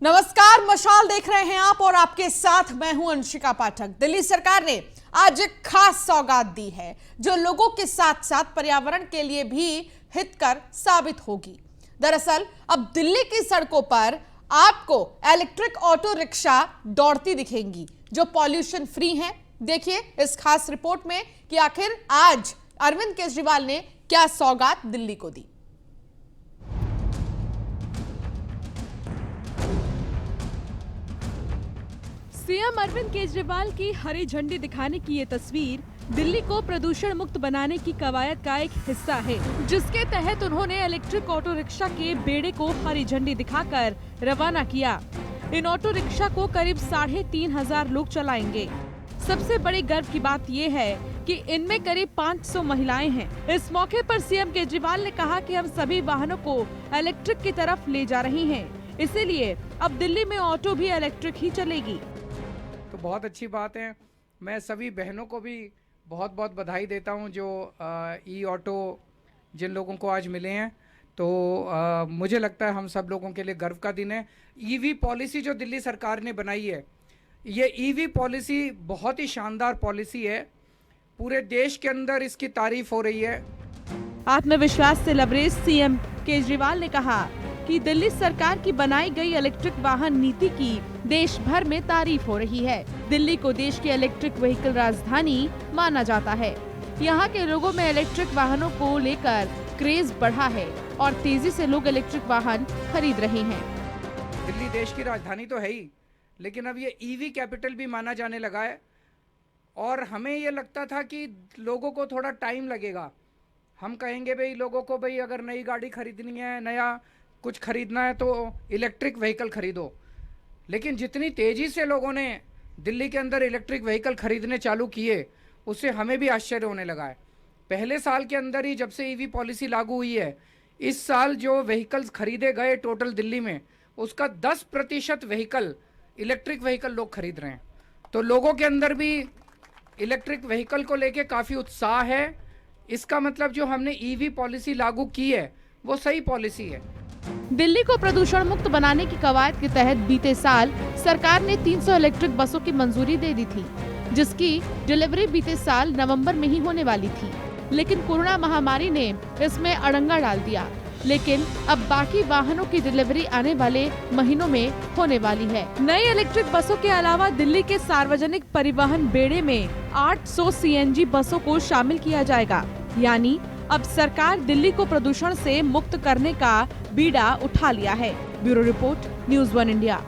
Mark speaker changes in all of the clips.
Speaker 1: नमस्कार, मशाल देख रहे हैं आप और आपके साथ मैं हूं अंशिका पाठक। दिल्ली सरकार ने आज एक खास सौगात दी है जो लोगों के साथ साथ पर्यावरण के लिए भी हितकर साबित होगी। दरअसल अब दिल्ली की सड़कों पर आपको इलेक्ट्रिक ऑटो रिक्शा दौड़ती दिखेंगी जो पॉल्यूशन फ्री हैं। देखिए इस खास रिपोर्ट में कि आखिर आज अरविंद केजरीवाल ने क्या सौगात दिल्ली को दी।
Speaker 2: सीएम अरविंद केजरीवाल की हरी झंडी दिखाने की ये तस्वीर दिल्ली को प्रदूषण मुक्त बनाने की कवायद का एक हिस्सा है, जिसके तहत उन्होंने इलेक्ट्रिक ऑटो रिक्शा के बेड़े को हरी झंडी दिखाकर रवाना किया। इन ऑटो रिक्शा को करीब 3,500 लोग चलाएंगे। सबसे बड़ी गर्व की बात ये है कि इनमें करीब 500 महिलाएं हैं। इस मौके पर सीएम केजरीवाल ने कहा कि हम सभी वाहनों को इलेक्ट्रिक की तरफ ले जा रही हैं, इसीलिए अब दिल्ली में ऑटो भी इलेक्ट्रिक ही चलेगी।
Speaker 3: तो बहुत अच्छी बात है। मैं सभी बहनों को भी बहुत बहुत बधाई देता हूं जो ई ऑटो जिन लोगों को आज मिले हैं। तो मुझे लगता है हम सब लोगों के लिए गर्व का दिन है। ईवी पॉलिसी जो दिल्ली सरकार ने बनाई है, ये ईवी पॉलिसी बहुत ही शानदार पॉलिसी है। पूरे देश के अंदर इसकी तारीफ हो रही है।
Speaker 2: आत्मविश्वास से लबरेज सीएम केजरीवाल ने कहा कि दिल्ली सरकार की बनाई गई इलेक्ट्रिक वाहन नीति की देश भर में तारीफ हो रही है। दिल्ली को देश की इलेक्ट्रिक व्हीकल राजधानी माना जाता है। यहाँ के लोगों में इलेक्ट्रिक वाहनों को लेकर क्रेज बढ़ा है और तेजी से लोग इलेक्ट्रिक वाहन खरीद रहे हैं।
Speaker 3: दिल्ली देश की राजधानी तो है ही, लेकिन अब ये ईवी कैपिटल भी माना जाने लगा है। और हमें ये लगता था कि लोगों को थोड़ा टाइम लगेगा। हम कहेंगे भाई लोगों को, भाई अगर नई गाड़ी खरीदनी है, नया कुछ खरीदना है तो इलेक्ट्रिक व्हीकल खरीदो। लेकिन जितनी तेज़ी से लोगों ने दिल्ली के अंदर इलेक्ट्रिक व्हीकल खरीदने चालू किए, उससे हमें भी आश्चर्य होने लगा है। पहले साल के अंदर ही जब से ईवी पॉलिसी लागू हुई है, इस साल जो व्हीकल्स खरीदे गए टोटल दिल्ली में, उसका 10% व्हीकल इलेक्ट्रिक व्हीकल लोग खरीद रहे हैं। तो लोगों के अंदर भी इलेक्ट्रिक व्हीकल को लेके काफ़ी उत्साह है। इसका मतलब जो हमने ईवी पॉलिसी लागू की है वो सही पॉलिसी है।
Speaker 2: दिल्ली को प्रदूषण मुक्त बनाने की कवायद के तहत बीते साल सरकार ने 300 इलेक्ट्रिक बसों की मंजूरी दे दी थी, जिसकी डिलीवरी बीते साल नवंबर में ही होने वाली थी। लेकिन कोरोना महामारी ने इसमें अड़ंगा डाल दिया। लेकिन अब बाकी वाहनों की डिलीवरी आने वाले महीनों में होने वाली है। नई इलेक्ट्रिक बसों के अलावा दिल्ली के सार्वजनिक परिवहन बेड़े में 800 सीएनजी बसों को शामिल किया जाएगा। यानी अब सरकार दिल्ली को प्रदूषण से मुक्त करने का बीड़ा उठा लिया है। Bureau report, news 1 India.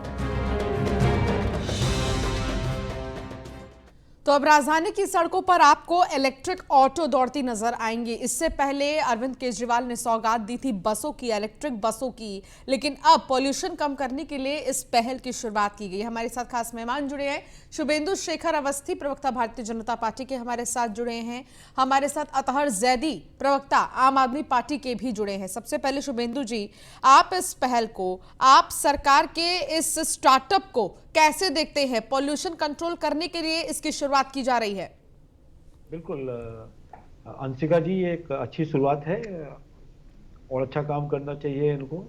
Speaker 1: तो अब राजधानी की सड़कों पर आपको इलेक्ट्रिक ऑटो दौड़ती नजर आएंगी। इससे पहले अरविंद केजरीवाल ने सौगात दी थी बसों की, इलेक्ट्रिक बसों की, लेकिन अब पॉल्यूशन कम करने के लिए इस पहल की शुरुआत की गई। हमारे साथ खास मेहमान जुड़े हैं। शुभेंदु शेखर अवस्थी, प्रवक्ता भारतीय जनता पार्टी के, हमारे साथ जुड़े हैं। हमारे साथ अतहर जैदी, प्रवक्ता आम आदमी पार्टी के भी जुड़े हैं। सबसे पहले शुभेंदु जी, आप इस पहल को, आप सरकार के इस स्टार्टअप को कैसे देखते हैं? पॉल्यूशन कंट्रोल करने के लिए इसकी शुरुआत की जा रही है।
Speaker 4: बिल्कुल अंशिका जी, एक अच्छी शुरुआत है और अच्छा काम करना चाहिए इनको,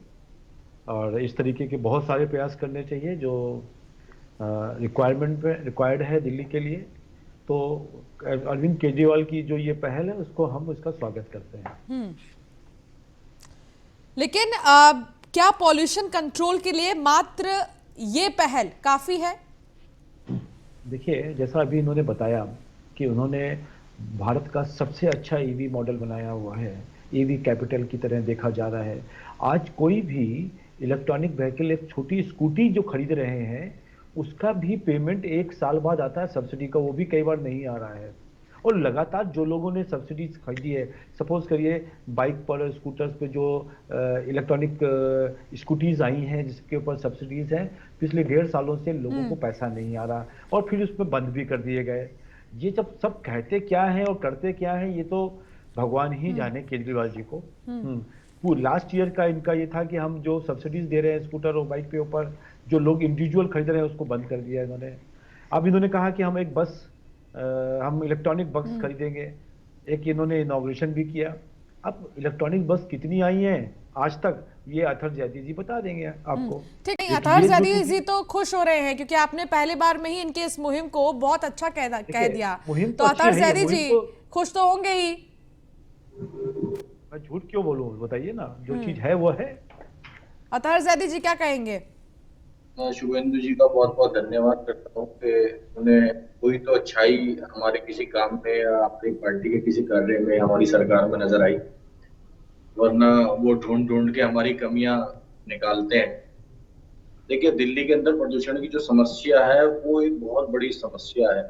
Speaker 4: और इस तरीके के बहुत सारे प्रयास करने चाहिए जो रिक्वायर्ड है दिल्ली के लिए। तो अरविंद केजरीवाल की जो ये पहल है उसको हम इसका स्वागत करते हैं।
Speaker 1: लेकिन क्या पॉल्यूशन कंट्रोल के लिए मात्र ये पहल काफी है?
Speaker 4: देखिए, जैसा अभी इन्होंने बताया कि उन्होंने भारत का सबसे अच्छा ईवी मॉडल बनाया हुआ है, ईवी कैपिटल की तरह देखा जा रहा है। आज कोई भी इलेक्ट्रॉनिक व्हीकल, एक छोटी स्कूटी जो खरीद रहे हैं, उसका भी पेमेंट 1 साल बाद आता है सब्सिडी का, वो भी कई बार नहीं आ रहा है। और लगातार जो लोगों ने सब्सिडीज खरीदी है, सपोज करिए बाइक पर, स्कूटर्स पे जो इलेक्ट्रॉनिक स्कूटीज आई हैं जिसके ऊपर सब्सिडीज हैं, पिछले 1.5 सालों से लोगों को पैसा नहीं आ रहा और फिर उसमें बंद भी कर दिए गए। ये जब सब कहते क्या है और करते क्या है, ये तो भगवान ही जाने केजरीवाल जी को। लास्ट ईयर का इनका ये था कि हम जो सब्सिडीज दे रहे हैं स्कूटर और बाइक पे ऊपर, जो लोग इंडिविजुअल खरीद रहे हैं उसको बंद कर दिया इन्होंने। अब इन्होंने कहा कि हम एक बस, हम इलेक्ट्रॉनिक बस खरीदेंगे। एक इन्होंने इनॉग्रेशन भी किया। अब इलेक्ट्रॉनिक बस कितनी आई हैं आज तक ये अतहर जैदी जी बता देंगे आपको।
Speaker 1: ठीक है,
Speaker 4: लेकिन
Speaker 1: अतहर
Speaker 4: ये जो
Speaker 1: जैदी
Speaker 4: टूटी
Speaker 1: जी तो खुश हो रहे हैं क्योंकि आपने पहले बार में ही इनके इस मुहिम को बहुत अच्छा कह
Speaker 4: देखिए,
Speaker 1: दिया।
Speaker 4: मुहिम
Speaker 1: तो
Speaker 4: तो अच्छी
Speaker 1: अतहर
Speaker 4: है, ये
Speaker 1: जैदी
Speaker 4: मुहिम
Speaker 1: जी
Speaker 4: तो
Speaker 1: खुश तो होंगे ही।
Speaker 4: मैं झूठ क्यों बोलूं, बताइए ना, जो चीज है वो है।
Speaker 1: अतहर जैदी जी क्या कहेंगे?
Speaker 5: शुभेंदु जी का बहुत बहुत धन्यवाद करता हूँ कि उन्हें कोई तो अच्छाई हमारे किसी काम में या अपनी पार्टी के किसी कार्य में हमारी सरकार में नजर आई, वरना वो ढूंढ ढूंढ के हमारी कमियां निकालते हैं। देखिए, दिल्ली के अंदर प्रदूषण की जो समस्या है वो एक बहुत बड़ी समस्या है,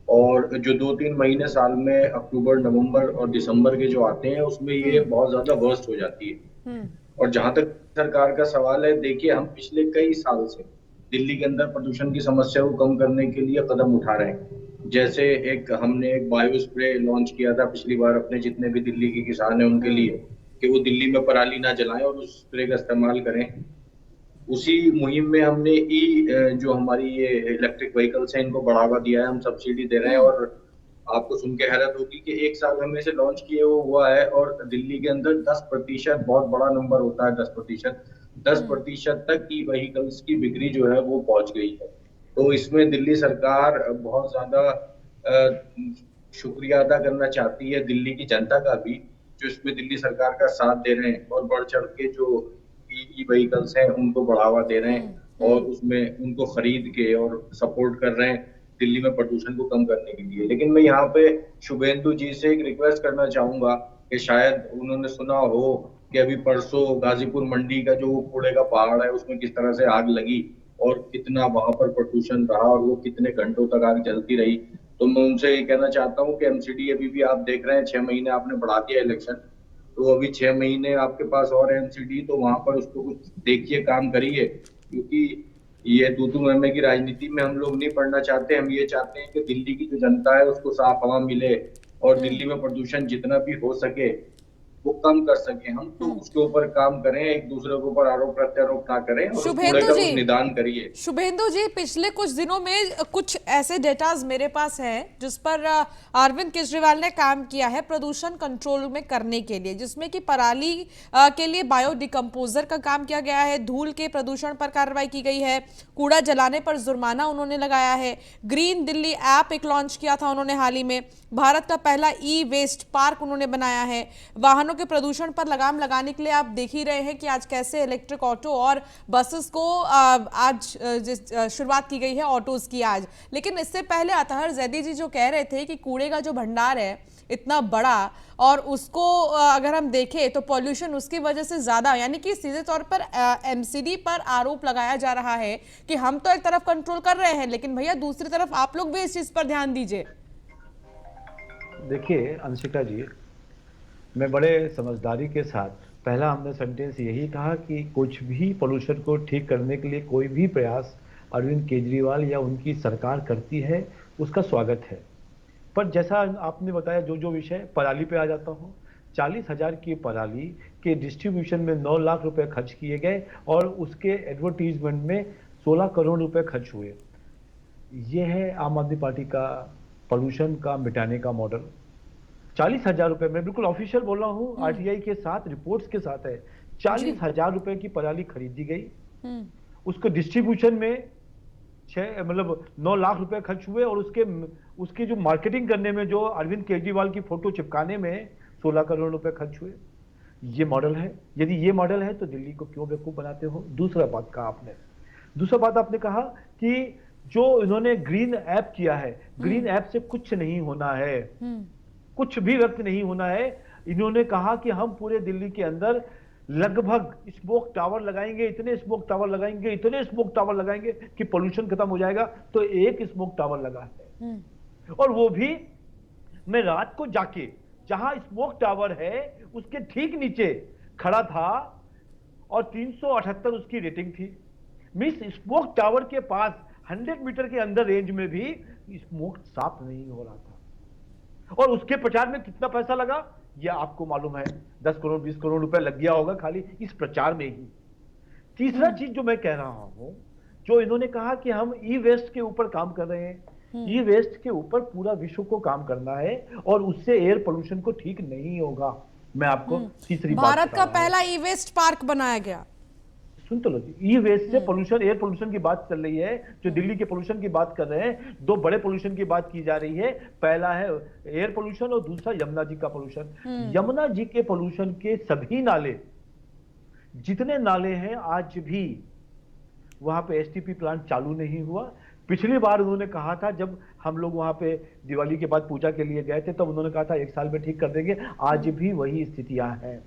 Speaker 5: और जो 2-3 महीने साल में अक्टूबर, नवंबर और दिसंबर के जो आते हैं उसमें ये बहुत ज्यादा वर्स्ट हो जाती है। और जहां तक सरकार का सवाल है, देखिए हम पिछले कई साल से दिल्ली के अंदर प्रदूषण की समस्या को कम करने के लिए कदम उठा रहे हैं। जैसे हमने एक बायो स्प्रे लॉन्च किया था पिछली बार अपने जितने भी दिल्ली के किसान हैं उनके लिए, कि वो दिल्ली में पराली ना जलाएं और उस स्प्रे का इस्तेमाल करें। उसी मुहिम में हमने जो हमारी ये इलेक्ट्रिक व्हीकल्स हैं इनको बढ़ावा दिया है, हम सब्सिडी दे रहे हैं। और आपको सुन के हैरत होगी कि 1 साल हमें इसे लॉन्च किए हुआ है और दिल्ली के अंदर 10%, बहुत बड़ा नंबर होता है 10%, 10% तक की व्हीकल्स की बिक्री जो है वो पहुंच गई है। तो इसमें दिल्ली सरकार बहुत ज्यादा शुक्रिया अदा करना चाहती है, दिल्ली की जनता का भी, जो इसमें दिल्ली सरकार का साथ दे रहे हैं और बढ़ चढ़ के जो ई व्हीकल्स हैं उनको बढ़ावा दे रहे हैं और उसमें उनको खरीद के और सपोर्ट कर रहे हैं दिल्ली में प्रदूषण को कम करने के लिए। लेकिन मैं यहाँ पे शुभेंदु जी से एक रिक्वेस्ट करना चाहूंगा कि शायद उन्होंने सुना हो कि अभी परसों गाजीपुर मंडी का जो कूड़े का पहाड़ है उसमें किस तरह से आग लगी और कितना वहां पर प्रदूषण रहा और वो कितने घंटों तक आग जलती रही। तो मैं उनसे ये कहना चाहता हूँ कि एमसीडी अभी भी आप देख रहे हैं 6 महीने आपने बढ़ा दिया इलेक्शन, तो अभी 6 महीने आपके पास और एमसीडी, तो वहां पर उसको कुछ देखिए, काम करिए। क्योंकि ये तू मैं की राजनीति में हम लोग नहीं पढ़ना चाहते। हम ये चाहते हैं कि दिल्ली की जो जनता है उसको साफ हवा मिले और दिल्ली में प्रदूषण जितना भी हो सके वो कम कर सके। हम तो उसके ऊपर काम करें, एक दूसरे के ऊपर आरोप प्रत्यारोप ना करें और उस कूड़े
Speaker 1: शुभेंदु
Speaker 5: का
Speaker 1: जी,
Speaker 5: कुछ निदान करिए।
Speaker 1: शुभेंदु जी, पिछले कुछ दिनों में कुछ ऐसे डेटाज मेरे पास हैं जिस पर अरविंद केजरीवाल ने काम किया है प्रदूषण कंट्रोल में करने के लिए, जिसमें कि पराली के लिए बायो डिकम्पोजर का काम किया गया है, धूल के प्रदूषण पर कार्रवाई की गई है, कूड़ा जलाने पर जुर्माना उन्होंने लगाया है, ग्रीन दिल्ली ऐप एक लॉन्च किया था उन्होंने हाल ही में, भारत का पहला ई वेस्ट पार्क उन्होंने बनाया है, वाहनों के प्रदूषण पर लगाम लगाने के लिए आप देख ही रहे हैं कि आज कैसे इलेक्ट्रिक ऑटो और बसेस को आज शुरुआत की गई है ऑटोज की आज। लेकिन इससे पहले अतहर जैदी जी जो कह रहे थे कि कूड़े का जो भंडार है इतना बड़ा और उसको अगर हम देखें तो पॉल्यूशन उसकी वजह से ज्यादा, यानी कि सीधे तौर पर एमसीडी पर आरोप लगाया जा रहा है कि हम तो एक तरफ कंट्रोल कर रहे हैं लेकिन भैया दूसरी तरफ आप लोग भी इस चीज पर ध्यान दीजिए।
Speaker 4: देखिए अंशिका जी, मैं बड़े समझदारी के साथ पहला हमने सेंटेंस यही कहा कि कुछ भी पोल्यूशन को ठीक करने के लिए कोई भी प्रयास अरविंद केजरीवाल या उनकी सरकार करती है उसका स्वागत है। पर जैसा आपने बताया जो जो विषय, पराली पे आ जाता हूँ। 40,000 की पराली के डिस्ट्रीब्यूशन में 9 लाख रुपए खर्च किए गए और उसके एडवर्टीजमेंट में 16 करोड़ रुपए खर्च हुए। ये है आम आदमी पार्टी का पोल्यूशन का मिटाने का मॉडल। 40,000 रुपए, मैं बिल्कुल ऑफिशियल बोल रहा हूँ, आरटीआई के साथ रिपोर्ट्स के साथ है। 40,000 रुपए की पराली खरीदी गई, उसको डिस्ट्रीब्यूशन में 9 लाख रुपए खर्च हुए और उसके जो मार्केटिंग करने में, जो अरविंद केजरीवाल की फोटो चिपकाने में 16 करोड़ रुपए खर्च हुए। ये मॉडल है। यदि ये मॉडल है तो दिल्ली को क्यों बेवकूफ बनाते हो? दूसरा बात आपने कहा कि जो इन्होंने ग्रीन ऐप किया है, ग्रीन ऐप से कुछ नहीं होना है, कुछ भी व्यक्त नहीं होना है। इन्होंने कहा कि हम पूरे दिल्ली के अंदर लगभग स्मोक टावर लगाएंगे, इतने स्मोक टावर लगाएंगे कि पोल्यूशन खत्म हो जाएगा। तो एक स्मोक टावर लगा है और वो भी मैं रात को जाके जहां स्मोक टावर है उसके ठीक नीचे खड़ा था और 378 उसकी रेटिंग थी। मिस स्मोक टावर के पास 100 मीटर के अंदर रेंज में भी स्मोक साफ नहीं हो रहा था। और उसके प्रचार में कितना पैसा लगा यह आपको मालूम है, 10 करोड़ 20 करोड़ रुपए लग गया होगा खाली इस प्रचार में ही। तीसरा चीज जो मैं कह रहा हूं, जो इन्होंने कहा कि हम ई वेस्ट के ऊपर काम कर रहे हैं, ई वेस्ट के ऊपर पूरा विश्व को काम करना है और उससे एयर पोल्यूशन को ठीक नहीं होगा। मैं आपको तीसरी बात
Speaker 1: भारत
Speaker 4: बता
Speaker 1: का
Speaker 4: रहा हूं।
Speaker 1: पहला ई वेस्ट पार्क बनाया गया।
Speaker 4: सुन तो लो जी, ई वेस्ट से पोल्यूशन, एयर पोल्यूशन की बात चल रही है, जो दिल्ली के पोल्यूशन की बात कर रहे हैं, दो बड़े पोल्यूशन की बात की जा रही है। पहला है एयर पोल्यूशन और दूसरा यमुना जी का पोल्यूशन। यमुना जी के पोल्यूशन के सभी नाले, जितने नाले हैं, आज भी वहां पे एसटीपी प्लांट चालू नहीं हुआ। पिछली बार उन्होंने कहा था, जब हम लोग वहां पे दिवाली के बाद पूजा के लिए गए थे, तब उन्होंने कहा था 1 साल में ठीक कर देंगे। आज भी वही स्थितियां हैं।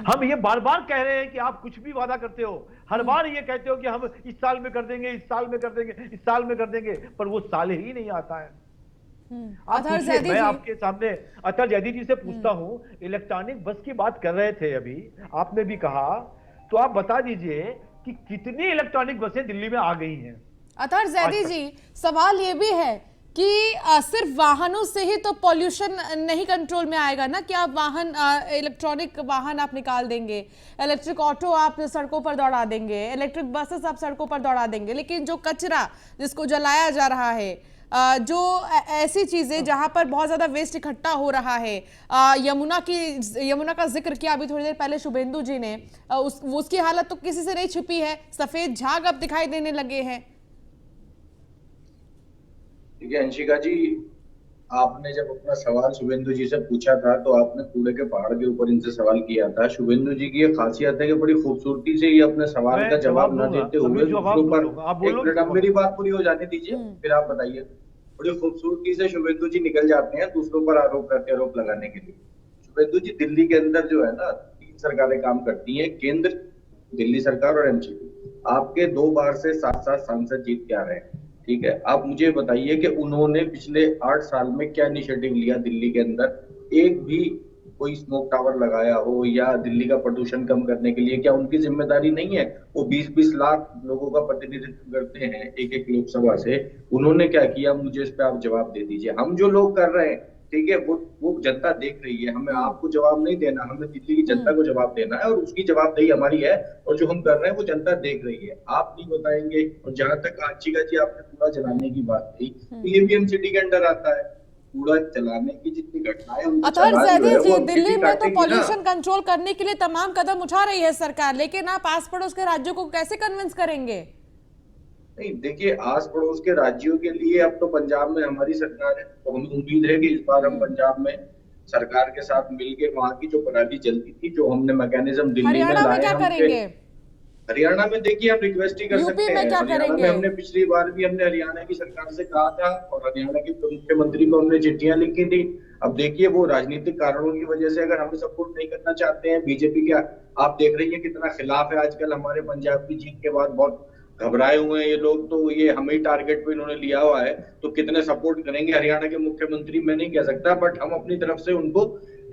Speaker 4: हम ये बार बार कह रहे हैं कि आप कुछ भी वादा करते हो, हर बार ये कहते हो कि हम इस साल में कर देंगे, इस साल में कर देंगे, इस साल में कर देंगे, पर वो साल ही नहीं आता है। आप
Speaker 1: अतहर
Speaker 4: पूछिए,
Speaker 1: जैदी
Speaker 4: मैं
Speaker 1: जी।
Speaker 4: आपके सामने अतहर जैदी जी से पूछता हूं, इलेक्ट्रॉनिक बस की बात कर रहे थे अभी, आपने भी कहा, तो आप बता दीजिए कि कितनी इलेक्ट्रॉनिक बसें दिल्ली में आ गई हैं।
Speaker 1: अतहर जैदी जी, सवाल ये भी है कि सिर्फ वाहनों से ही तो पॉल्यूशन नहीं कंट्रोल में आएगा ना, कि आप वाहन, इलेक्ट्रॉनिक वाहन आप निकाल देंगे, इलेक्ट्रिक ऑटो आप सड़कों पर दौड़ा देंगे, इलेक्ट्रिक बसेस आप सड़कों पर दौड़ा देंगे, लेकिन जो कचरा जिसको जलाया जा रहा है, जो ऐसी चीजें जहां पर बहुत ज्यादा वेस्ट इकट्ठा हो रहा है, यमुना का जिक्र किया अभी थोड़ी देर पहले शुभेंदु जी ने, उसकी हालत तो किसी से नहीं छिपी है, सफेद झाग अब दिखाई देने लगे हैं।
Speaker 5: देखिए अंशिका जी, आपने जब अपना सवाल शुभेंदु जी से पूछा था, तो आपने कूड़े के पहाड़ के ऊपर इनसे सवाल किया था। शुभेंदु जी की ये खासियत है कि बड़ी खूबसूरती से ये अपने सवाल का जवाब न देते हुए दूसरों पर, एक मिनट, आप मेरी बात पूरी हो जाने दीजिए, फिर आप बताइए। बड़ी खूबसूरती से शुभेंदु जी निकल जाते हैं दूसरों पर आरोप प्रत्यारोप लगाने के लिए। शुभेंदु जी, दिल्ली के अंदर जो है ना, 3 सरकारें काम करती हैं, केंद्र, दिल्ली सरकार और एमसीपी। आपके 2 बार से 7 सांसद जीत के आ रहे हैं, ठीक है। आप मुझे बताइए कि उन्होंने पिछले 8 साल में क्या इनिशिएटिव लिया दिल्ली के अंदर, एक भी कोई स्मोक टावर लगाया हो या दिल्ली का प्रदूषण कम करने के लिए, क्या उनकी जिम्मेदारी नहीं है? वो 20-20 लाख लोगों का प्रतिनिधित्व करते हैं एक लोकसभा से, उन्होंने क्या किया? मुझे इस पे आप जवाब दे दीजिए। हम जो लोग कर रहे हैं, ठीक है, वो जनता देख रही है, हमें आपको जवाब नहीं देना, हमें दिल्ली की जनता को जवाब देना है, और उसकी जवाबदेही हमारी है, और जो हम कर रहे हैं वो जनता देख रही है। आप नहीं बताएंगे। और जहां तक आंशिका जी आपने कूड़ा जलाने की बात की, तो ये भी एमसीडी के अंडर आता है। कूड़ा जलाने की जितनी घटनाएं,
Speaker 1: अतहर जैदी जी, दिल्ली में तो पॉल्यूशन कंट्रोल करने के लिए तमाम कदम उठा रही है सरकार, लेकिन आप आस पड़ोस के राज्यों को कैसे कन्विंस करेंगे?
Speaker 5: नहीं, देखिए, आस पड़ोस के राज्यों के लिए अब तो पंजाब में हमारी सरकार है, तो हमें उम्मीद है कि इस बार हम पंजाब में सरकार के साथ मिलकर वहां की जो पराली जलती थी, जो हमने मैकेनिज्म दिल्ली में
Speaker 1: हरियाणा में
Speaker 5: लाए,
Speaker 1: क्या
Speaker 5: हम
Speaker 1: करेंगे?
Speaker 5: हरियाणा में देखिए, हम रिक्वेस्ट ही कर
Speaker 1: यूपी
Speaker 5: सकते
Speaker 1: में
Speaker 5: हैं।
Speaker 1: क्या
Speaker 5: हरियाणा में
Speaker 1: करेंगे?
Speaker 5: हमने पिछली बार भी हमने हरियाणा की सरकार से कहा था, और हरियाणा के मुख्यमंत्री को हमने चिट्ठियां लिखी थी। अब देखिए, वो राजनीतिक कारणों की वजह से अगर हमें सपोर्ट नहीं करना चाहते हैं, बीजेपी का आप देख रही है कितना खिलाफ है आजकल हमारे पंजाब की जीत के बाद, बहुत घबराए हुए हैं ये लोग, तो ये हमें ही टारगेट पे इन्होंने लिया हुआ है, तो कितने सपोर्ट करेंगे हरियाणा के मुख्यमंत्री मैं नहीं कह सकता, बट हम अपनी तरफ से उनको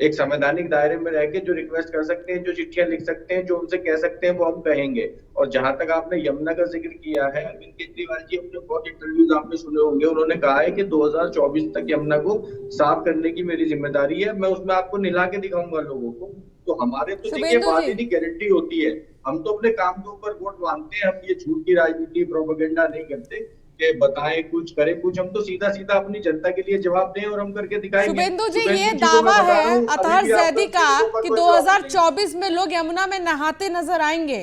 Speaker 5: एक संवैधानिक दायरे में रह के जो रिक्वेस्ट कर सकते हैं, जो चिट्ठियां लिख सकते हैं, जो उनसे कह सकते हैं, वो हम कहेंगे। और जहां तक आपने यमुना का जिक्र किया है, अरविंद केजरीवाल जी अपने बहुत इंटरव्यूज आपने सुने होंगे, उन्होंने कहा है कि 2024 तक यमुना को साफ करने की मेरी जिम्मेदारी है, मैं उसमें आपको निला के दिखाऊंगा लोगों को। तो हमारे तो देखिए वादे की गारंटी होती है, हम तो अपने काम के ऊपर वोट मांगते हैं, हम ये झूठ की राजनीति, प्रोपेगेंडा नहीं करते कि बताएं कुछ करें कुछ, हम तो सीधा सीधा अपनी जनता के लिए जवाब दें और हम करके दिखाएंगे।
Speaker 1: शुभेंदु जी, ये दावा है अतहर जैदी का कि 2024 में लोग यमुना में नहाते नजर आएंगे।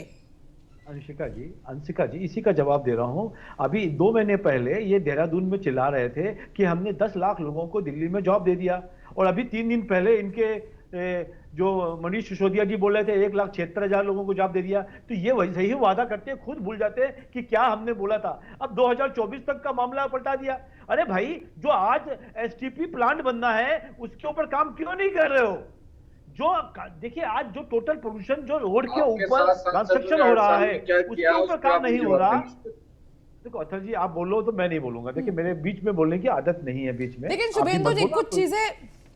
Speaker 4: अंशिका जी, इसी का जवाब दे रहा हूं। अभी 2 महीने पहले ये देहरादून में चिल्ला रहे थे कि हमने 10 लाख लोगों को दिल्ली में जॉब दे दिया, और अभी 3 दिन पहले इनके जो मनीष सिसोदिया जी बोल रहे थे 1,76,000 लोगों को जॉब दे दिया। तो ये वैसे ही वादा करते हैं, खुद भूल जाते हैं कि क्या हमने बोला था। अब 2024 तक का मामला पलटा दिया। अरे भाई, जो आज एसटीपी प्लांट बनना है उसके ऊपर काम क्यों नहीं कर रहे हो? जो देखिए, आज जो टोटल पोल्यूशन जो रोड के ऊपर कंस्ट्रक्शन हो रहा है उसके ऊपर काम नहीं हो रहा। देखो अतहर जी, आप बोलो तो मैं नहीं बोलूंगा, देखिए मेरे बीच में बोलने की आदत नहीं है बीच में।
Speaker 1: लेकिन शुभेंदु जी,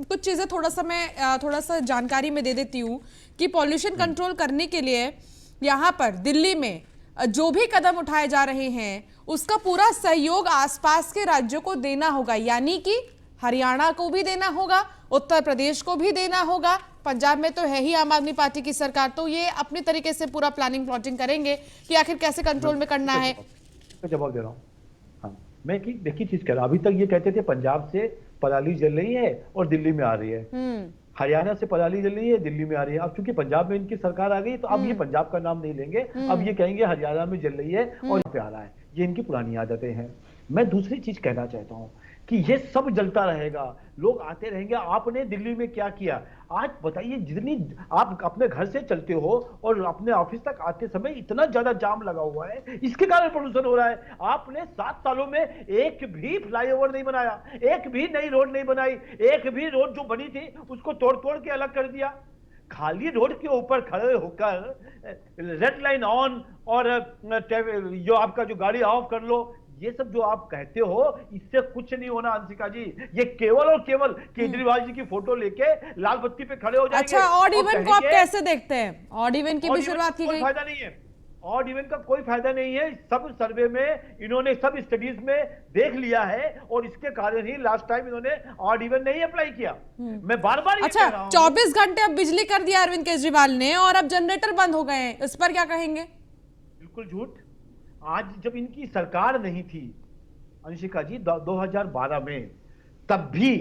Speaker 1: कुछ चीजें थोड़ा सा जानकारी में दे देती हूँ कि पॉल्यूशन कंट्रोल करने के लिए यहाँ पर दिल्ली में जो भी कदम उठाए जा रहे हैं उसका पूरा सहयोग आसपास के राज्यों को देना होगा, यानी कि हरियाणा को भी देना होगा, उत्तर प्रदेश को भी देना होगा, पंजाब में तो है ही आम आदमी पार्टी की सरकार, तो ये अपने तरीके से पूरा प्लानिंग प्लॉटिंग करेंगे कि आखिर कैसे कंट्रोल में करना है।
Speaker 4: जवाब दे रहा हूँ। हाँ, मैं देखिए चीज कह रहा, अभी तक ये कहते थे पंजाब से पराली जल रही है और दिल्ली में आ रही है। हरियाणा से पराली जल रही है, दिल्ली में आ रही है। अब चूंकि पंजाब में इनकी सरकार आ गई तो अब ये पंजाब का नाम नहीं लेंगे, अब ये कहेंगे हरियाणा में जल रही है और यहाँ पे आ रहा है। ये इनकी पुरानी आदतें हैं। मैं दूसरी चीज कहना चाहता हूँ कि ये सब जलता रहेगा, लोग आते रहेंगे। आपने दिल्ली में क्या किया आज बताइए? जितनी आप अपने घर से चलते हो और अपने ऑफिस तक आते समय इतना ज्यादा जाम लगा हुआ है, इसके कारण प्रदूषण हो रहा है। आपने 7 सालों में एक भी फ्लाईओवर नहीं बनाया, एक भी नई रोड नहीं बनाई, एक भी रोड जो बनी थी उसको तोड़ तोड़ के अलग कर दिया। खाली रोड के ऊपर खड़े होकर रेड लाइन ऑन और जो आपका जो गाड़ी ऑफ कर लो, ये सब जो आप कहते हो इससे कुछ नहीं होना अंशिका जी। ये केवल और केवल केजरीवाल जी की फोटो लेके लाल बत्ती पे खड़े हो जाएंगे।
Speaker 1: अच्छा, ऑड इवन को आप कैसे देखते हैं? ऑड इवन की भी शुरुआत की गई,
Speaker 4: फायदा नहीं है। ऑड इवन का कोई फायदा नहीं है। सब सर्वे में इन्होंने, सब स्टडीज में देख लिया है और इसके कारण ही लास्ट टाइम इन्होंने ऑड इवन नहीं अप्लाई किया। मैं बार बार
Speaker 1: अच्छा, 24 घंटे अब बिजली कर दिया अरविंद केजरीवाल ने और अब जनरेटर बंद हो गए हैं, इस पर क्या कहेंगे?
Speaker 4: बिल्कुल झूठ। आज जब इनकी सरकार नहीं थी अंशिका जी 2012 में, तब भी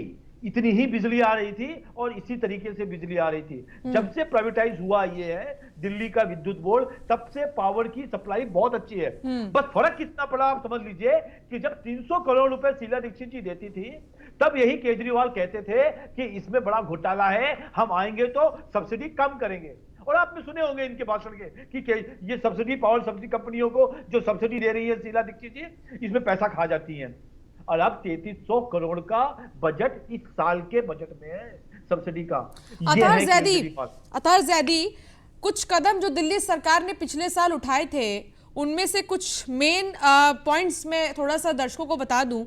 Speaker 4: इतनी ही बिजली आ रही थी और इसी तरीके से बिजली आ रही थी। जब से प्राइवेटाइज हुआ ये है दिल्ली का विद्युत बोर्ड, तब से पावर की सप्लाई बहुत अच्छी है। बस फर्क कितना पड़ा आप समझ लीजिए कि जब 300 करोड़ रुपए शीला दीक्षित जी देती थी, तब यही केजरीवाल कहते थे कि इसमें बड़ा घोटाला है, हम आएंगे तो सब्सिडी कम करेंगे। और आपने सुने होंगे इनके भाषण के कि ये सब्सिडी, पावर सब्सिडी कंपनियों को जो सब्सिडी दे रही है शीला दीक्षित जी, इसमें पैसा खा जाती है। और अब 3300 करोड़ का बजट इस साल के बजट में है सब्सिडी का।
Speaker 1: अतहर जैदी, कुछ कदम जो दिल्ली सरकार ने पिछले साल उठाए थे उनमें से कुछ मेन पॉइंट्स में थोड़ा सा दर्शकों को बता दूं,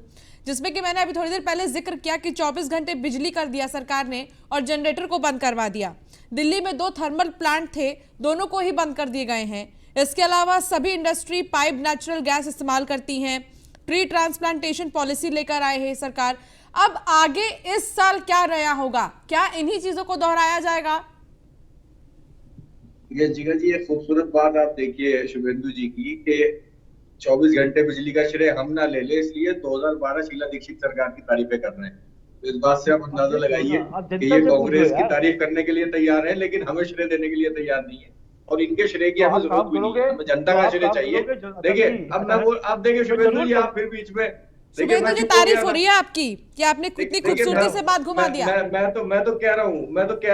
Speaker 1: जिसमें कि मैंने अभी थोड़ी देर पहले जिक्र किया कि 24 घंटे बिजली कर दिया सरकार ने और जनरेटर को बंद करवा दिया। दिल्ली में 2 थर्मल प्लांट थे, दोनों को ही बंद कर दिए गए हैं। इसके अलावा सभी इंडस्ट्री पाइप नेचुरल गैस इस्तेमाल करती हैं। प्री ट्रांसप्लांटेशन पॉलिसी लेकर आए हैं सरकार। अब आगे इस साल क्या नया होगा? क्या इन्हीं चीजों को दोहराया जाएगा?
Speaker 5: ये जिगर जी, एक खूबसूरत बात आप देखिए शुभेंदु जी की कि 24 घंटे बिजली का श्रेय हम ना ले ले, इसलिए 2012 शीला दीक्षित सरकार की तारीफें कर रहे हैं। तो इस बात से आप अंदाजा लगाइए कि ये कांग्रेस की तारीफ करने के लिए तैयार है लेकिन हमें श्रेय देने के लिए तैयार नहीं है। और इनके श्रेय की हमें जरूरत भी नहीं है, हमें जनता का श्रेय चाहिए। देखिए अब मैं वो, आप देखिए शुभेंदु जी, आप फिर बीच में
Speaker 1: शुभेंदु जी तारीफ हो रही है आपकी कि आपने कितनी खूबसूरती से बात घुमा दिया।
Speaker 5: मैं तो कह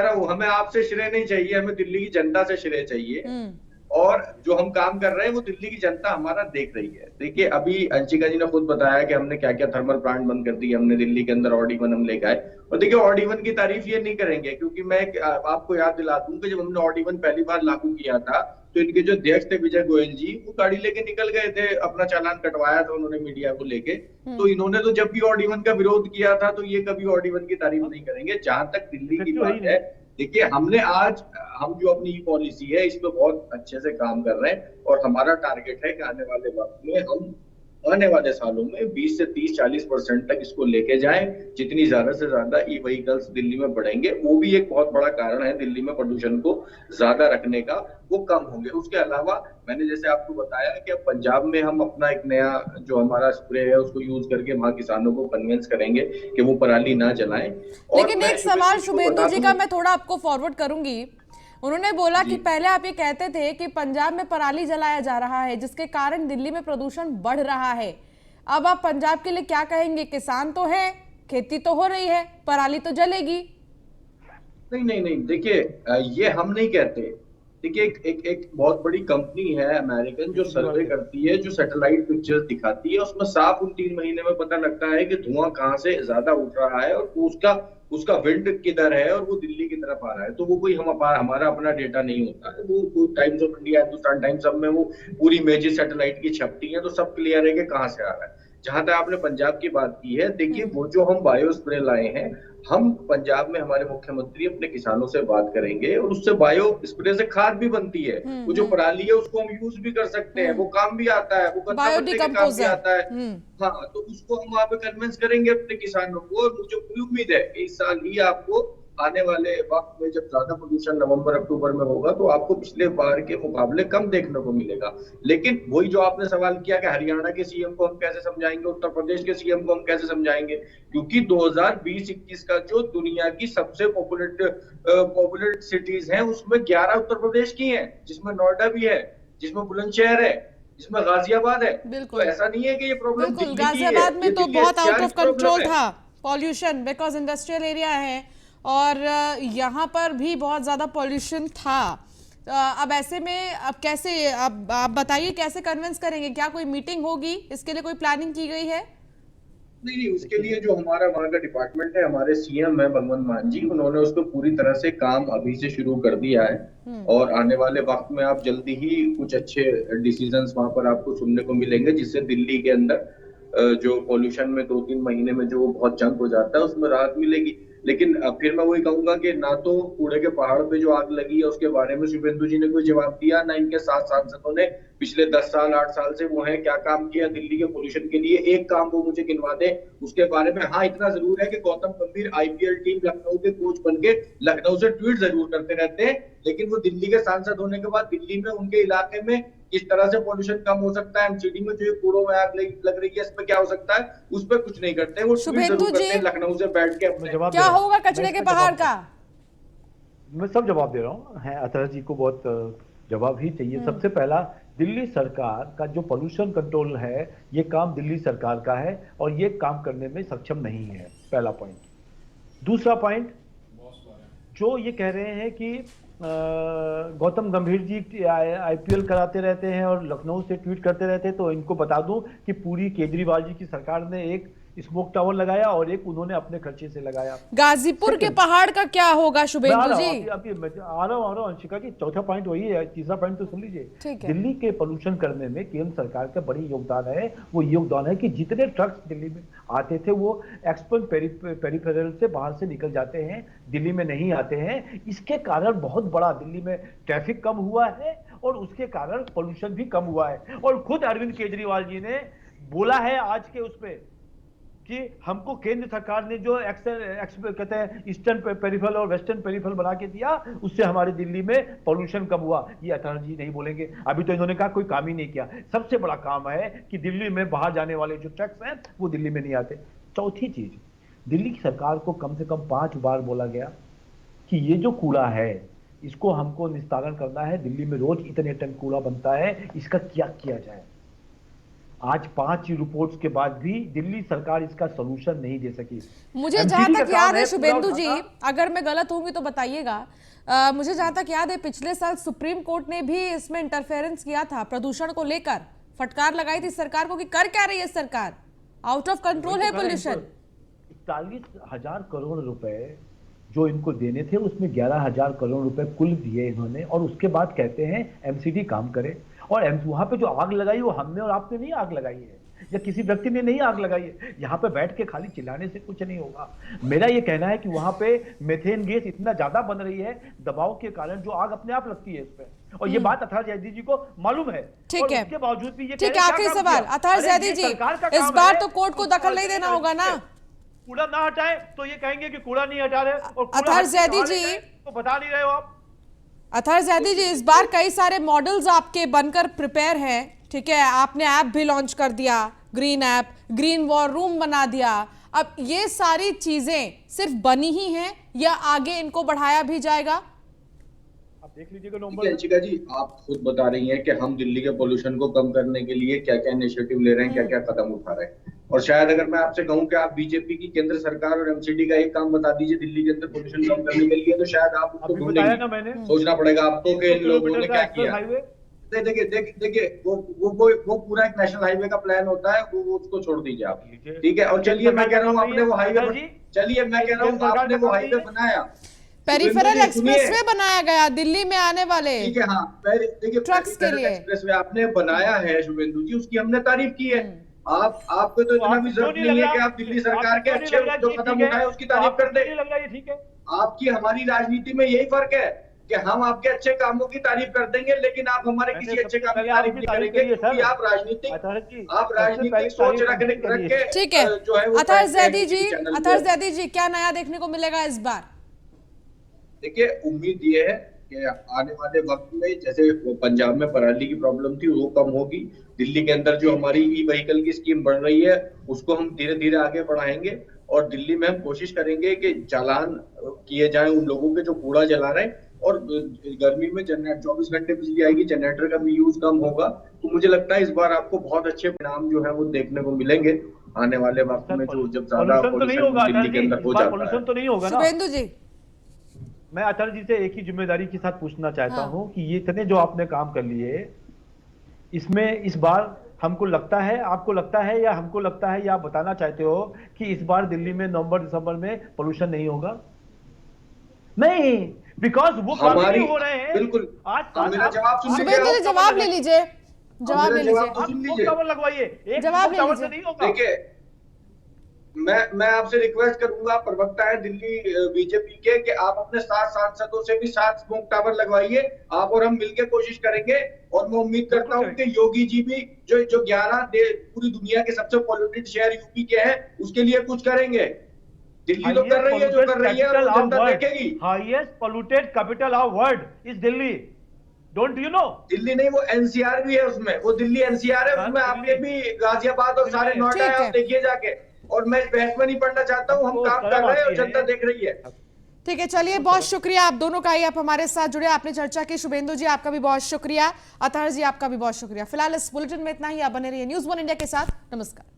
Speaker 5: रहा हूँ हमें आपसे श्रेय नहीं चाहिए, हमें दिल्ली की जनता से श्रेय चाहिए। और जो हम काम कर रहे हैं वो दिल्ली की जनता हमारा देख रही है। देखिए अभी अंशिका जी ने खुद बताया कि हमने क्या क्या थर्मल प्लांट बंद कर दिए, हमने दिल्ली के अंदर ऑड इवन हम लेकर आए। और देखिए ऑड इवन की तारीफ ये नहीं करेंगे, क्योंकि मैं आपको याद दिला दूं कि जब हमने ऑड इवन पहली बार लागू किया था तो इनके जो अध्यक्ष थे विजय गोयल जी, वो गाड़ी लेके निकल गए थे, अपना चालान कटवाया था उन्होंने मीडिया को लेके। तो इन्होंने तो जब भी ऑड इवन का विरोध किया था तो ये कभी ऑड इवन की तारीफ नहीं करेंगे। जहां तक दिल्ली की बात है, देखिए हमने आज हम जो अपनी पॉलिसी है इस पे बहुत अच्छे से काम कर रहे हैं और हमारा टारगेट है कि आने वाले वक्त में हम आने वाले सालों में 20 से 30-40% तक इसको लेके जाएं। जितनी ज्यादा से ज्यादा ई व्हीकल्स दिल्ली में बढ़ेंगे, वो भी एक बहुत बड़ा कारण है दिल्ली में प्रदूषण को ज्यादा रखने का, वो कम होंगे। उसके अलावा मैंने जैसे आपको बताया कि अब पंजाब में हम अपना एक नया जो हमारा स्प्रे है उसको यूज करके वहां किसानों को कन्विंस करेंगे कि वो पराली ना जलाएं।
Speaker 1: लेकिन एक सवाल शुभेंदु जी का मैं थोड़ा आपको फॉरवर्ड करूंगी। उन्होंने बोला कि पहले आप ये कहते थे कि पंजाब में पराली जलाया जा रहा है जिसके कारण दिल्ली में प्रदूषण बढ़ रहा है। अब आप पंजाब के लिए क्या कहेंगे? किसान तो है, खेती तो हो रही है, पराली तो जलेगी।
Speaker 5: नहीं, देखिए ये हम नहीं कहते। देखिए एक बहुत बड़ी कंपनी है अमेरिकन जो सर्वे करती है, जो सैटेलाइट पिक्चर्स दिखाती है, उसमें साफ उन 3 महीने में पता लगता है कि धुआं कहाँ से ज्यादा उठ रहा है और उसका विंड किधर है और वो दिल्ली की तरफ आ रहा है। तो वो कोई हमारा अपना डेटा नहीं होता है। वो times of India, Hindustan times, सब में वो पूरी इमेजेस सैटेलाइट की छपती है, तो सब क्लियर है कि कहाँ से आ रहा है। जहां तक आपने पंजाब की बात की है, देखिए वो जो हम बायो स्प्रे लाए हैं, हम पंजाब में हमारे मुख्यमंत्री अपने किसानों से बात करेंगे और उससे बायो स्प्रे से खाद भी बनती है। वो जो पराली है उसको हम यूज भी कर सकते हैं, वो काम भी आता है, वो काम भी आता है। हाँ, तो उसको हम वहां पे कन्विंस करेंगे अपने किसानों को और मुझे पूरी उम्मीद है कि इस साल ही आपको आने वाले वक्त में जब ज्यादा प्रदूषण नवंबर अक्टूबर में होगा तो आपको पिछले बार के मुकाबले कम देखने को मिलेगा। लेकिन वही जो आपने सवाल किया कि हरियाणा के सीएम को हम कैसे समझाएंगे, उत्तर प्रदेश के सीएम को हम कैसे समझाएंगे, क्योंकि 2020-21 का जो दुनिया की सबसे पॉपुलर सिटीज हैं उसमें 11 उत्तर प्रदेश की हैं, जिसमें नोएडा भी है, जिसमें बुलंदशहर है, जिसमें गाजियाबाद है। तो ऐसा नहीं है कि ये प्रॉब्लम
Speaker 1: बिल्कुल, गाजियाबाद में तो बहुत आउट ऑफ कंट्रोल था पॉल्यूशन, बिकॉज इंडस्ट्रियल एरिया है और यहाँ पर भी बहुत ज्यादा पॉल्यूशन था। अब ऐसे में अब कैसे, अब आप बताइए कैसे कन्विंस करेंगे? क्या कोई मीटिंग होगी, इसके लिए कोई प्लानिंग की गई है?
Speaker 5: नहीं, उसके लिए जो हमारा वहाँ का डिपार्टमेंट है, हमारे सीएम है भगवंत मान जी, उन्होंने उसको पूरी तरह से काम अभी से शुरू कर दिया है और आने वाले वक्त में आप जल्दी ही कुछ अच्छे डिसीजंस वहां पर आपको सुनने को मिलेंगे, जिससे दिल्ली के अंदर जो पॉल्यूशन में 2-3 महीने में जो बहुत जंग हो जाता है उसमें राहत मिलेगी। लेकिन फिर मैं वही कहूंगा कि ना तो कूड़े के पहाड़ पे जो आग लगी है उसके बारे में शुभेंदु जी ने कोई जवाब दिया, ना इनके 7 सांसदों ने पिछले 10 साल 8 साल से वो है क्या काम किया दिल्ली के पोल्यूशन के लिए, एक काम वो मुझे गिनवा दे उसके बारे में। हाँ, इतना जरूर है कि गौतम गंभीर आईपीएल टीम लखनऊ के कोच बन के लखनऊ से ट्वीट जरूर करते रहते हैं, लेकिन वो दिल्ली के सांसद होने के बाद दिल्ली में उनके इलाके में किस तरह से पोल्यूशन कम हो सकता है, एमसीडी में जो कूड़ों में आग लग रही है इस पे क्या हो सकता है, उस पर कुछ नहीं करते। वो ट्वीट जरूर करते हैं लखनऊ से बैठ के अपने।
Speaker 1: क्या होगा कचरे के पहाड़ का?
Speaker 4: मैं सब जवाब दे रहा हूँ, है अतः जी को बहुत जवाब ही चाहिए। सबसे पहला, दिल्ली सरकार का जो पोल्यूशन कंट्रोल है ये काम दिल्ली सरकार का है और ये काम करने में सक्षम नहीं है, पहला पॉइंट। दूसरा पॉइंट, जो ये कह रहे हैं कि गौतम गंभीर जी आईपीएल कराते रहते हैं और लखनऊ से ट्वीट करते रहते हैं, तो इनको बता दूं कि पूरी केजरीवाल जी की सरकार ने एक स्मोक टावर लगाया और एक उन्होंने अपने खर्चे से लगाया।
Speaker 1: गाजीपुर के पहाड़ का क्या होगा शुभेंदु जी?
Speaker 4: अभी आ रहा हूँ अंशिका की, चौथा पॉइंट वही है, तीसरा पॉइंट तो सुन लीजिए। दिल्ली के पोल्यूशन करने में केंद्र सरकार का बड़ी योगदान है। वो योगदान है कि जितने ट्रक्स दिल्ली में आते थे वो एक्सपोर्ट पेरिफेरल से बाहर से निकल जाते हैं, दिल्ली में नहीं आते हैं। इसके कारण बहुत बड़ा दिल्ली में ट्रैफिक कम हुआ है और उसके कारण पोल्यूशन भी कम हुआ है। और खुद अरविंद केजरीवाल जी ने बोला है आज के उसमें कि हमको केंद्र सरकार ने जो कहते हैं ईस्टर्न पेरिफेरल और वेस्टर्न पेरिफेरल बना के दिया, उससे हमारे दिल्ली में पोल्यूशन कम हुआ। ये अटल जी नहीं बोलेंगे, अभी तो इन्होंने कहा कोई काम ही नहीं किया। सबसे बड़ा काम है कि दिल्ली में बाहर जाने वाले जो ट्रक्स हैं वो दिल्ली में नहीं आते। चौथी चीज, दिल्ली की सरकार को कम से कम 5 बार बोला गया कि ये जो कूड़ा है इसको हमको निस्तारण करना है, दिल्ली में रोज इतने टन कूड़ा बनता है, इसका क्या किया जाए। आज 5 रिपोर्ट्स के बाद भी दिल्ली सरकार इसका सलूशन नहीं दे सकी।
Speaker 1: मुझे जहां तक याद है शुभेंदु जी, अगर मैं गलत होंगी तो बताइएगा, मुझे जहां तक याद है पिछले साल सुप्रीम कोर्ट ने भी इसमें इंटरफेरेंस किया था, प्रदूषण को लेकर फटकार लगाई थी सरकार को कि कर क्या रही है सरकार, आउट ऑफ कंट्रोल है पोल्यूशन।
Speaker 4: 41,000 करोड़ रुपए जो इनको देने थे उसमें 11,000 करोड़ रुपए कुल दिए इन्होंने, और उसके बाद कहते हैं एमसीडी काम करे। और वहां पे जो आग लगाई वो हमने और आपने नहीं आग लगाई है, या किसी व्यक्ति ने नहीं आग लगाई है। यहाँ पे बैठ के खाली चिल्लाने से कुछ नहीं होगा। मेरा ये कहना है कि वहां पे मेथेन गैस इतना ज्यादा बन रही है दबाव के कारण, जो आग अपने आप लगती है इस पे, और ये बात अथर जैदी जी को मालूम है।
Speaker 1: ठीक है,
Speaker 4: उसके बावजूद भी ये
Speaker 1: ठीक है। आखिरी सवाल अथर जैदी जी, इस बार तो कोर्ट को दखल नहीं देना होगा ना?
Speaker 4: कूड़ा ना हटाए तो ये कहेंगे कि कूड़ा नहीं हटा रहे, और
Speaker 1: अथर जैदी जी
Speaker 4: तो बता नहीं रहे हो आप।
Speaker 1: अथर जैदी जी, इस बार कई सारे मॉडल्स आपके बनकर प्रिपेयर हैं, ठीक है, आपने ऐप भी लॉन्च कर दिया, green app, green war room बना दिया। अब ये सारी चीजें सिर्फ बनी ही हैं या आगे इनको बढ़ाया भी जाएगा?
Speaker 4: आप देख लीजिएगा नंबर।
Speaker 5: अंशिका जी, आप खुद बता रही हैं कि हम दिल्ली के पोल्यूशन को कम करने के लिए क्या क्या इनिशिएटिव ले रहे हैं, क्या क्या कदम उठा रहे हैं। और शायद अगर मैं आपसे कहूं कि आप बीजेपी की केंद्र सरकार और एमसीडी का एक काम बता दीजिए दिल्ली के अंदर पोल्यूशन कम करने के लिए, तो शायद आप उसको ढूंढेंगे। सोचना पड़ेगा आपको कि इन लोगों ने क्या किया। देखिए वो पूरा एक नेशनल हाईवे का प्लान होता है, वो उसको छोड़ दीजिए आप, ठीक है। और चलिए मैं कह रहा हूँ आपने वो हाईवे, चलिए मैं कह रहा हूँ आपने वो हाईवे बनाया,
Speaker 1: पेरिफेरल एक्सप्रेसवे बनाया गया दिल्ली में आने वाले,
Speaker 5: ठीक है, हाँ, देखिए
Speaker 1: ट्रक्स के लिए
Speaker 5: एक्सप्रेसवे आपने बनाया है शुभेंदु जी, उसकी हमने तारीफ की है। आपको तो इतना भी जरूरत नहीं है कि आप दिल्ली सरकार के अच्छे जो कदम उठाए उसकी तारीफ कर दें।
Speaker 4: ठीक है,
Speaker 5: आपकी हमारी राजनीति में यही फर्क है कि हम आपके अच्छे कामों की तारीफ कर देंगे, लेकिन आप हमारे किसी अच्छे काम की तारीफ नहीं करेंगे, क्योंकि आप राजनीतिक सोच रख के,
Speaker 1: ठीक है।
Speaker 5: जो है
Speaker 1: अथर जैदी जी, क्या नया देखने को मिलेगा इस बार?
Speaker 5: देखिए, उम्मीद ये है कि आने वाले वक्त में जैसे वो पंजाब में पराली की प्रॉब्लम थी वो कम होगी। दिल्ली के अंदर जो हमारी ई व्हीकल की स्कीम बढ़ रही है उसको हम धीरे धीरे आगे बढ़ाएंगे और दिल्ली में हम कोशिश करेंगे कि चालान किए जाएं उन लोगों के जो कूड़ा जला रहे हैं। और गर्मी में जनरेटर 24 घंटे बिजली आएगी, जनरेटर का भी यूज कम होगा। तो मुझे लगता है इस बार आपको बहुत अच्छे परिणाम जो है वो देखने को मिलेंगे आने वाले वक्त में, जो जब ज्यादा
Speaker 4: पोल्यूशन तो नहीं होगा
Speaker 5: दिल्ली के अंदर हो जाता है।
Speaker 4: पोल्यूशन तो नहीं होगा ना।
Speaker 1: शुभेंदु जी,
Speaker 4: मैं आचार्य जी से एक ही जिम्मेदारी के साथ पूछना चाहता हूं कि ये इतने जो आपने काम कर लिए, इसमें इस बार हमको लगता है, आपको लगता है या हमको लगता है या आप बताना चाहते हो कि इस बार दिल्ली में नवंबर दिसंबर में पोल्यूशन नहीं होगा? नहीं, बिकॉज वो काम
Speaker 5: हमारी
Speaker 4: नहीं हो रहे हैं।
Speaker 5: बिल्कुल।
Speaker 4: आज
Speaker 5: मेरा जवाब सुन लीजिए।
Speaker 1: शुभेंदु जी जवाब ले लीजिए, जवाब ले लीजिए,
Speaker 5: जवाब सुन लीजिए।
Speaker 4: टावर लगवाइए, एक
Speaker 1: जवाब ले
Speaker 4: टावर
Speaker 1: लीजिए।
Speaker 4: से नहीं होगा।
Speaker 5: देखिए, मैं आपसे रिक्वेस्ट करूंगा, प्रवक्ता है दिल्ली बीजेपी के, कि आप अपने 7 सांसदों से भी 7 स्मोक टावर लगवाइए। आप और हम मिलकर कोशिश करेंगे और मैं उम्मीद करता हूं कि योगी जी भी जो 11 पूरी दुनिया के सबसे पॉल्यूटेड शहर यूपी के हैं उसके लिए कुछ करेंगे। दिल्ली तो कर रही है जो कर रही है और जनता देखेगी।
Speaker 4: Highest polluted capital of world is Delhi, don't you know?
Speaker 5: Delhi नहीं, वो एनसीआर भी है उसमें, वो दिल्ली एनसीआर है उसमें। आपके भी गाजियाबाद और सारे नोएडा है, आप देखिए जाके। और मैं बहस में नहीं पढ़ना चाहता हूँ, हम काम कर रहे हैं और जनता देख रही है।
Speaker 1: ठीक है, चलिए बहुत शुक्रिया आप दोनों का, ही आप हमारे साथ जुड़े, आपने चर्चा की। शुभेंदु जी आपका भी बहुत शुक्रिया, अतहर जी आपका भी बहुत शुक्रिया। फिलहाल इस बुलेटिन में इतना ही, आप बने रहिए न्यूज़ 1 इंडिया के साथ। नमस्कार।